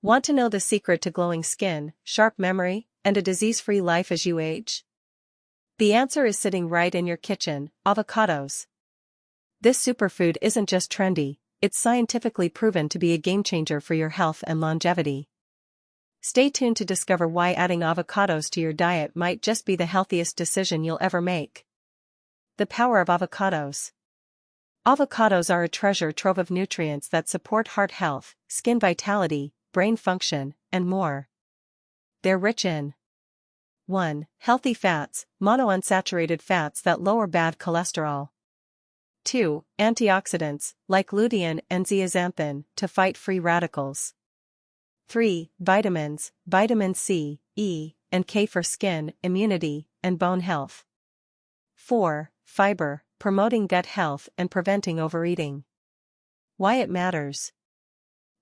Want to know the secret to glowing skin, sharp memory, and a disease-free life as you age? The answer is sitting right in your kitchen: avocados. This superfood isn't just trendy, it's scientifically proven to be a game-changer for your health and longevity. Stay tuned to discover why adding avocados to your diet might just be the healthiest decision you'll ever make. The power of avocados. Avocados are a treasure trove of nutrients that support heart health, skin vitality, brain function, and more. They're rich in 1. Healthy fats, monounsaturated fats that lower bad cholesterol. 2. Antioxidants, like lutein and zeaxanthin, to fight free radicals. 3. Vitamins, vitamin C, E, and K for skin, immunity, and bone health. 4. Fiber, promoting gut health and preventing overeating. Why it matters.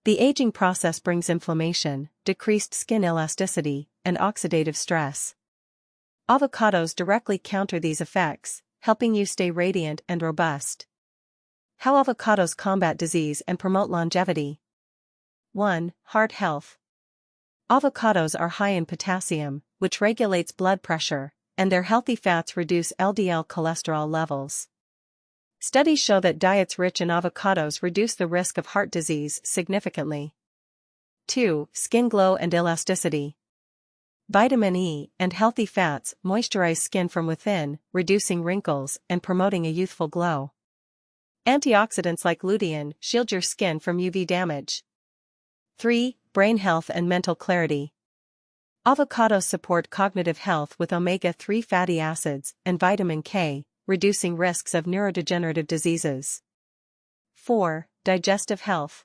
The aging process brings inflammation, decreased skin elasticity, and oxidative stress. Avocados directly counter these effects, helping you stay radiant and robust. How avocados combat disease and promote longevity. 1. Heart health. Avocados are high in potassium, which regulates blood pressure, and their healthy fats reduce LDL cholesterol levels. Studies show that diets rich in avocados reduce the risk of heart disease significantly. 2. Skin glow and elasticity. Vitamin E and healthy fats moisturize skin from within, reducing wrinkles and promoting a youthful glow. Antioxidants like lutein shield your skin from UV damage. 3. Brain health and mental clarity. Avocados support cognitive health with omega-3 fatty acids and vitamin K, reducing risks of neurodegenerative diseases. 4. Digestive health.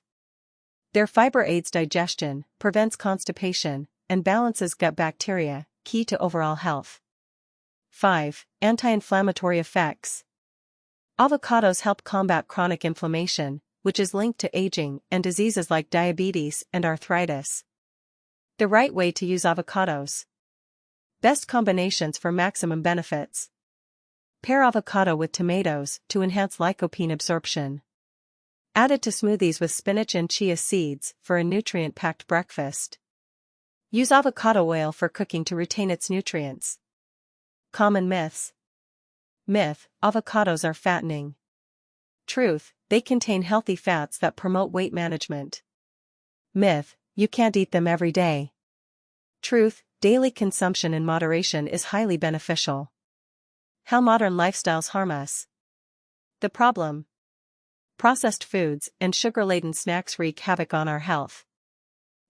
Their fiber aids digestion, prevents constipation, and balances gut bacteria, key to overall health. 5. Anti-inflammatory effects. Avocados help combat chronic inflammation, which is linked to aging and diseases like diabetes and arthritis. The right way to use avocados. Best combinations for maximum benefits. Pair avocado with tomatoes to enhance lycopene absorption. Add it to smoothies with spinach and chia seeds for a nutrient-packed breakfast. Use avocado oil for cooking to retain its nutrients. Common myths. Myth: avocados are fattening. Truth: they contain healthy fats that promote weight management. Myth: you can't eat them every day. Truth: daily consumption in moderation is highly beneficial. How modern lifestyles harm us. The problem. Processed foods and sugar-laden snacks wreak havoc on our health.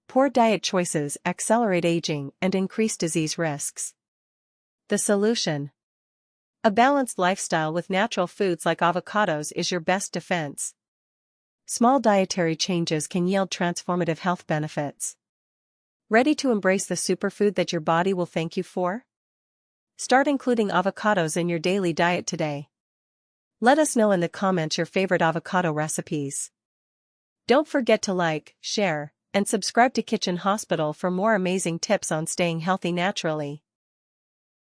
Poor diet choices accelerate aging and increase disease risks. The solution. A balanced lifestyle with natural foods like avocados is your best defense. Small dietary changes can yield transformative health benefits. Ready to embrace the superfood that your body will thank you for? Start including avocados in your daily diet today. Let us know in the comments your favorite avocado recipes. Don't forget to like, share, and subscribe to Kitchen Hospital for more amazing tips on staying healthy naturally.